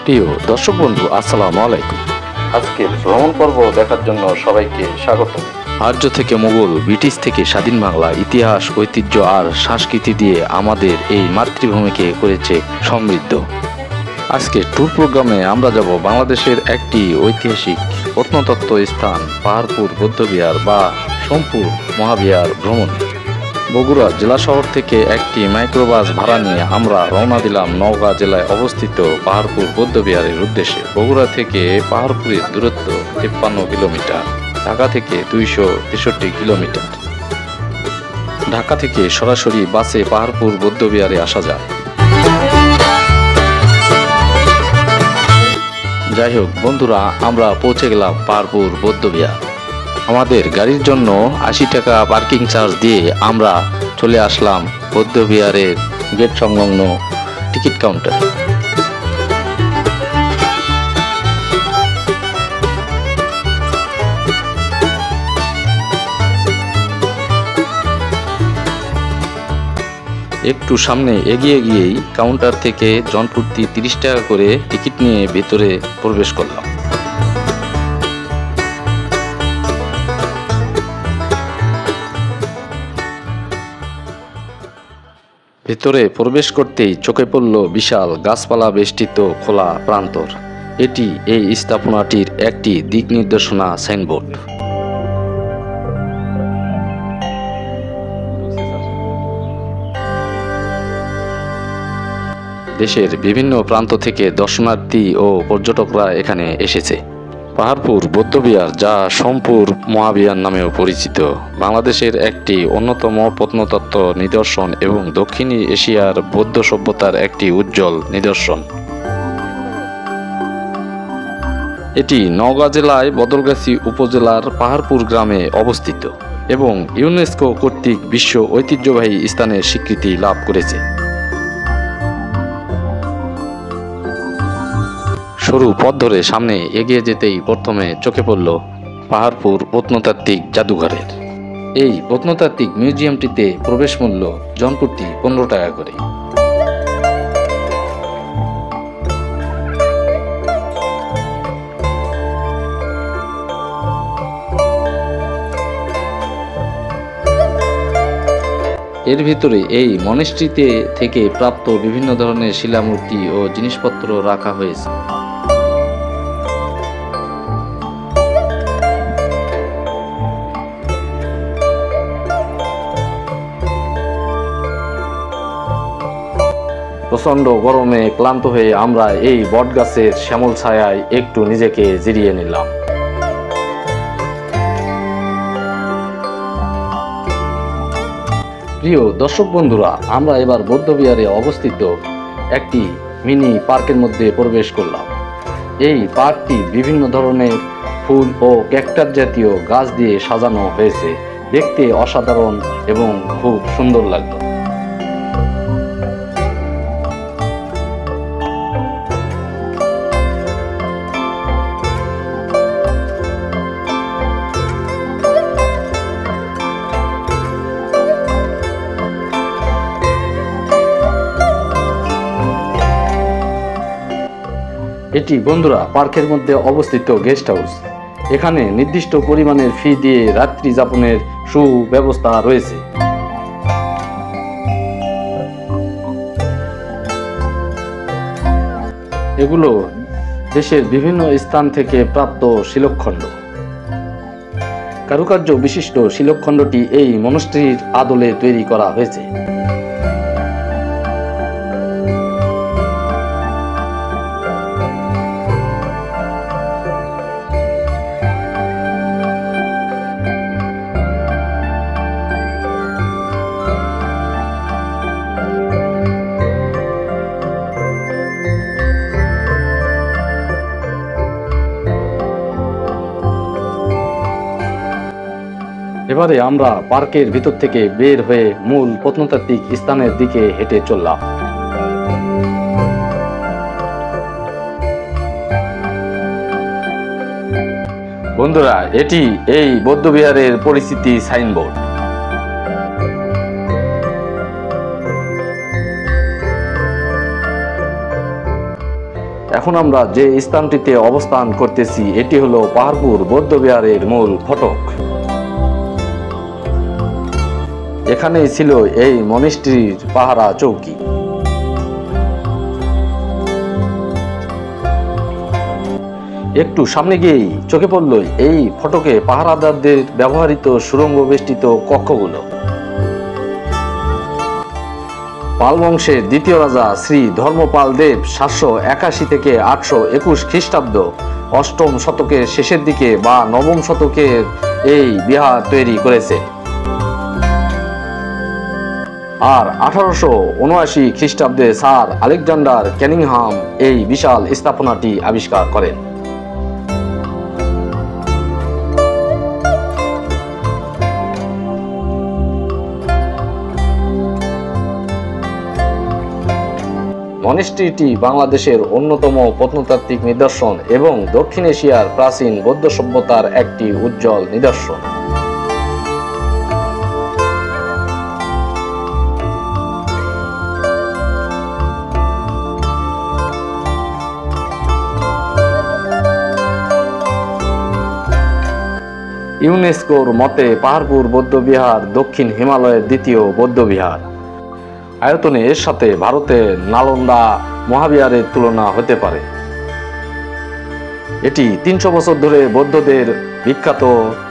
প্রিয় দর্শক বন্ধু, আসসালামু আলাইকুম। আজকের ভ্রমণ পর্ব দেখার জন্য সবাইকে স্বাগত। আর্য থেকে মোগল, ব্রিটিশ থেকে স্বাধীন বাংলা, ইতিহাস, ঐতিহ্য আর সংস্কৃতি দিয়ে আমাদের এই মাতৃভূমিকে করেছে সমৃদ্ধ। আজকে ট্যুর প্রোগ্রামে আমরা যাব বাংলাদেশের একটি ঐতিহাসিক প্রত্নতত্ত্ব স্থান পাহাড়পুর বৌদ্ধবিহার বা সোমপুর মহাবিহার ভ্রমণ। বগুড়া জেলা শহর থেকে একটি মাইক্রোবাস ভাড়া নিয়ে আমরা রওনা দিলাম নওগাঁ জেলায় অবস্থিত পাহাড়পুর বৌদ্ধবিহারের উদ্দেশ্যে। বগুড়া থেকে পাহাড়পুরের দূরত্ব 53 কিলোমিটার, ঢাকা থেকে 263 কিলোমিটার। ঢাকা থেকে সরাসরি বাসে পাহাড়পুর বৌদ্ধবিহারে আসা যায়। যাই হোক বন্ধুরা, আমরা পৌঁছে গেলাম পাহাড়পুর বৌদ্ধবিহার। আমাদের গাড়ির জন্য 80 টাকা পার্কিং চার্জ দিয়ে আমরা চলে আসলাম বৌদ্ধবিহারের গেট সংলগ্ন টিকিট কাউন্টারে। একটু সামনে এগিয়ে গিয়েই কাউন্টার থেকে জনপ্রতি 30 টাকা করে টিকিট নিয়ে ভেতরে প্রবেশ করলাম। ভেতরে প্রবেশ করতেই চোখে পড়ল বিশাল গাছপালা বেষ্টিত খোলা প্রান্তর। এটি এই স্থাপনাটির একটি দিক নির্দেশনা সাইনবোর্ড। দেশের বিভিন্ন প্রান্ত থেকে দর্শনার্থী ও পর্যটকরা এখানে এসেছে। পাহাড়পুর বৌদ্ধবিহার, যা সোমপুর মহাবিহার নামেও পরিচিত, বাংলাদেশের একটি অন্যতম প্রত্নতত্ত্ব নিদর্শন এবং দক্ষিণ এশিয়ার বৌদ্ধ সভ্যতার একটি উজ্জ্বল নিদর্শন। এটি নওগাঁ জেলায় বদলগাছি উপজেলার পাহাড়পুর গ্রামে অবস্থিত এবং ইউনেস্কো কর্তৃক বিশ্ব ঐতিহ্যবাহী স্থানের স্বীকৃতি লাভ করেছে। সরু পথ ধরে সামনে এগিয়ে যেতেই প্রথমে চোখে পড়ল পাহাড়পুর প্রত্নতাত্ত্বিক জাদুঘরের। এই প্রত্নতাত্ত্বিক মিউজিয়ামটিতে প্রবেশ মূল্য জনপ্রতি 15 টাকা করে। এর ভিতরে এই মনেস্ট্রিতে থেকে প্রাপ্ত বিভিন্ন ধরনের শিলামূর্তি ও জিনিসপত্র রাখা হয়েছে। প্রচণ্ড গরমে ক্লান্ত হয়ে আমরা এই বটগাছের শ্যামল ছায়ায় একটু নিজেকে জিরিয়ে নিলাম। প্রিয় দর্শক বন্ধুরা, আমরা এবার বৌদ্ধবিহারে অবস্থিত একটি মিনি পার্কের মধ্যে প্রবেশ করলাম। এই পার্কটি বিভিন্ন ধরনের ফুল ও ক্যাকটাস জাতীয় গাছ দিয়ে সাজানো হয়েছে। দেখতে অসাধারণ এবং খুব সুন্দর লাগলো। এটি বন্ধুরা পার্কের মধ্যে অবস্থিত গেস্ট হাউস। এখানে নির্দিষ্ট পরিমাণের ফি দিয়ে রাত্রি যাপনের সুব্যবস্থা রয়েছে। এগুলো দেশের বিভিন্ন স্থান থেকে প্রাপ্ত শিলখণ্ড। কারুকার্য বিশিষ্ট শিলখণ্ডটি এই মনস্ট্রির আদলে তৈরি করা হয়েছে। এবারে আমরা পার্কের ভিতর থেকে বের হয়ে মূল প্রত্নতাত্ত্বিক স্থানের দিকে হেঁটে চললাম। বন্ধুরা, এটি এই বৌদ্ধবিহারের পরিচিতি সাইনবোর্ড। এখন আমরা যে স্থানটিতে অবস্থান করতেছি এটি হলো পাহাড়পুর বৌদ্ধবিহারের মূল ফটক। এখানেই ছিল এই মনিস্ট্রির পাহারা চৌকি। একটু সামনে গিয়েই চোখে পড়ল এই ফটকে পাহারাদারদের ব্যবহৃত সুড়ঙ্গ বেষ্টিত কক্ষগুলো। পাল বংশের দ্বিতীয় রাজা শ্রী ধর্মপাল দেব 781 থেকে 821 খ্রিস্টাব্দ অষ্টম শতকের শেষের দিকে বা নবম শতকের এই বিহার তৈরি করেছে। আর 1879 খ্রিস্টাব্দে স্যার আলেকজান্ডার ক্যানিংহাম এই বিশাল স্থাপনাটি আবিষ্কার করেন। মনিস্ট্রিটি বাংলাদেশের অন্যতম প্রত্নতাত্ত্বিক নিদর্শন এবং দক্ষিণ এশিয়ার প্রাচীন বৌদ্ধ সভ্যতার একটি উজ্জ্বল নিদর্শন। ইউনেস্কোর মতে পাহাড়পুর বৌদ্ধবিহার দক্ষিণ হিমালয়ের দ্বিতীয় বৌদ্ধবিহার। আয়তনে এর সাথে ভারতের নালন্দা মহাবিহারের তুলনা হতে পারে। এটি 300 বছর ধরে বৌদ্ধদের বিখ্যাত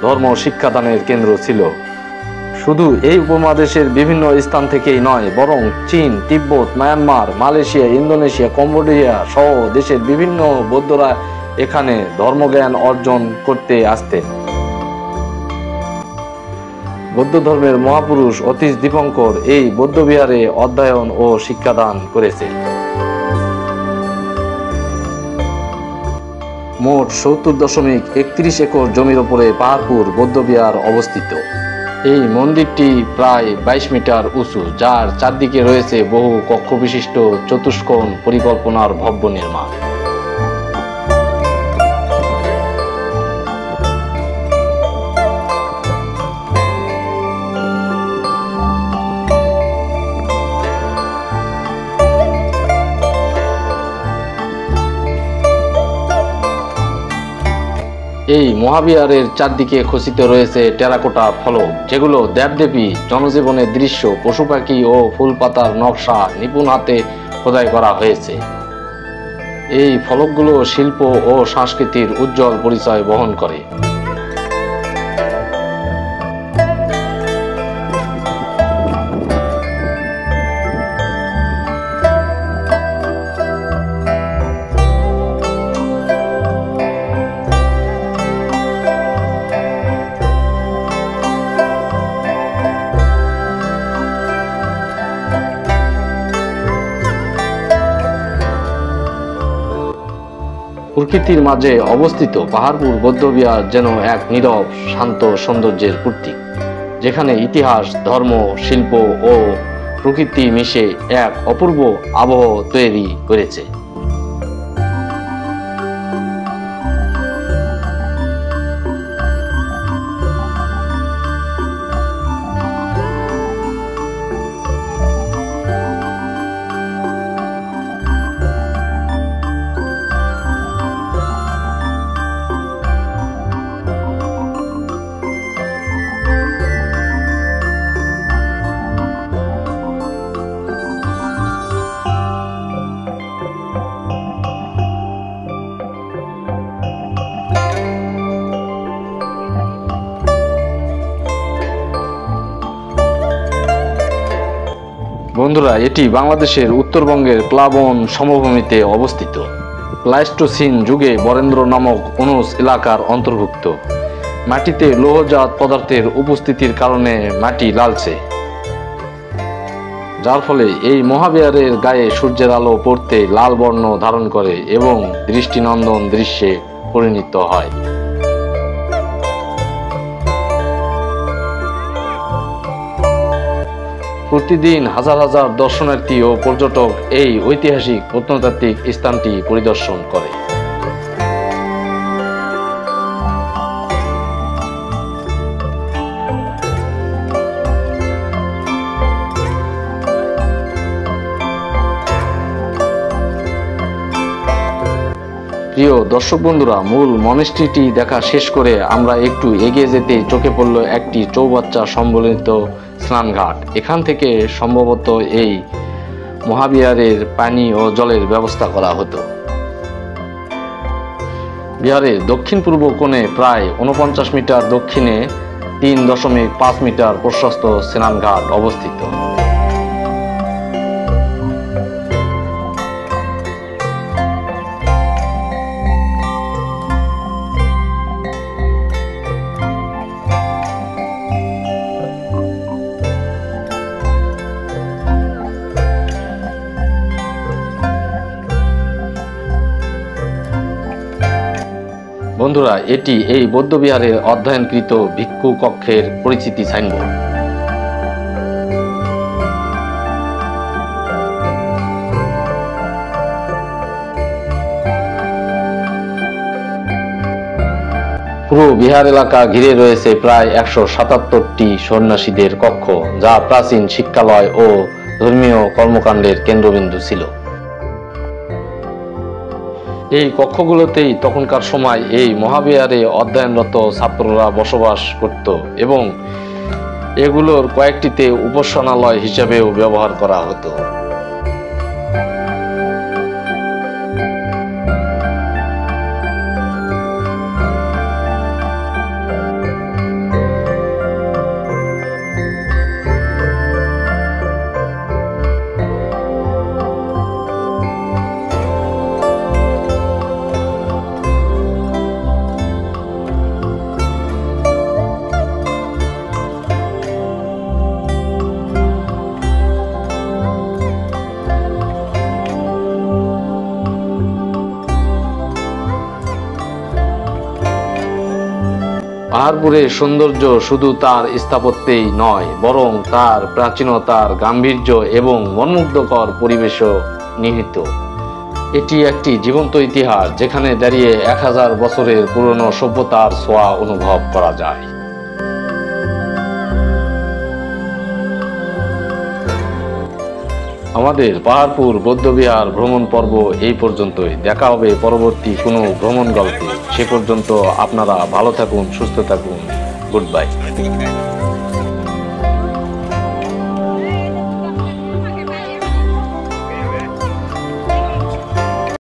ধর্ম শিক্ষাদানের কেন্দ্র ছিল। শুধু এই উপমহাদেশের বিভিন্ন স্থান থেকেই নয়, বরং চীন, তিব্বত, মায়ানমার, মালয়েশিয়া, ইন্দোনেশিয়া, কম্বোডিয়া সহ দেশের বিভিন্ন বৌদ্ধরা এখানে ধর্মজ্ঞান অর্জন করতে আসতেন। বৌদ্ধ ধর্মের মহাপুরুষ অতীশ দীপঙ্কর এই বৌদ্ধবিহারে অধ্যয়ন ও শিক্ষাদান করেছে। মোট 70.31 একর জমির উপরে পাহাড়পুর বৌদ্ধবিহার অবস্থিত। এই মন্দিরটি প্রায় 22 মিটার উঁচু, যার চারদিকে রয়েছে বহু কক্ষ বিশিষ্ট চতুষ্কোণ পরিকল্পনার ভব্য নির্মাণ। এই মহাবিহারের চারদিকে খচিত রয়েছে টেরাকোটা ফলক, যেগুলো দেবদেবী, জনজীবনের দৃশ্য, পশু পাখি ও ফুলপাতার নকশা নিপুণ হাতে খোদাই করা হয়েছে। এই ফলকগুলো শিল্প ও সংস্কৃতির উজ্জ্বল পরিচয় বহন করে। প্রকৃতির মাঝে অবস্থিত পাহাড়পুর বৌদ্ধবিহার যেন এক নীরব শান্ত সৌন্দর্যের প্রতীক, যেখানে ইতিহাস, ধর্ম, শিল্প ও প্রকৃতি মিশে এক অপূর্ব আবহ তৈরি করেছে। বন্ধুরা, এটি বাংলাদেশের উত্তরবঙ্গের প্লাবন সমভূমিতে অবস্থিত। প্লাইস্টোসিন যুগে বরেন্দ্র নামক অনুজ এলাকার অন্তর্ভুক্ত। মাটিতে লৌহজাত পদার্থের উপস্থিতির কারণে মাটি লালচে, যার ফলে এই মহাবিহারের গায়ে সূর্যের আলো পড়তে লাল বর্ণ ধারণ করে এবং দৃষ্টিনন্দন দৃশ্যে পরিণত হয়। প্রতিদিন হাজার হাজার দর্শনার্থী ও পর্যটক এই ঐতিহাসিক প্রত্নতাত্ত্বিক স্থানটি পরিদর্শন করে। প্রিয় দর্শক বন্ধুরা, মূল মনেস্ট্রিটি দেখা শেষ করে আমরা একটু এগিয়ে যেতে চোখে পড়ল একটি চৌবাচ্চা সম্বলিত স্নানঘাট। এখান থেকে সম্ভবত এই মহাবিহারের পানি ও জলের ব্যবস্থা করা হতো। বিহারের দক্ষিণ পূর্ব কোণে প্রায় 49 মিটার দক্ষিণে 3.5 মিটার প্রশস্ত স্নানঘাট অবস্থিত। বন্ধুরা, এটি এই বৌদ্ধবিহারের অধ্যয়নকৃত ভিক্ষু কক্ষের পরিচিতি সাইনবোর্ড। পুরো বিহার এলাকা ঘিরে রয়েছে প্রায় 177টি সন্ন্যাসীদের কক্ষ, যা প্রাচীন শিক্ষালয় ও ধর্মীয় কর্মকাণ্ডের কেন্দ্রবিন্দু ছিল। এই কক্ষগুলোতেই তখনকার সময় এই মহাবিহারে অধ্যয়নরত ছাত্ররা বসবাস করত এবং এগুলোর কয়েকটিতে উপাসনালয় হিসেবেও ব্যবহার করা হতো। পাহাড়পুরের সৌন্দর্য শুধু তার স্থাপত্যেই নয়, বরং তার প্রাচীনতার গাম্ভীর্য এবং মনমুগ্ধকর পরিবেশও নিহিত। এটি একটি জীবন্ত ইতিহাস, যেখানে দাঁড়িয়ে 1000 বছরের পুরনো সভ্যতার ছোঁয়া অনুভব করা যায়। আমাদের পাহাড়পুর বৌদ্ধবিহার ভ্রমণ পর্ব এই পর্যন্তই। দেখা হবে পরবর্তী কোনো ভ্রমণ গল্পে। সে পর্যন্ত আপনারা ভালো থাকুন, সুস্থ থাকুন। Good bye.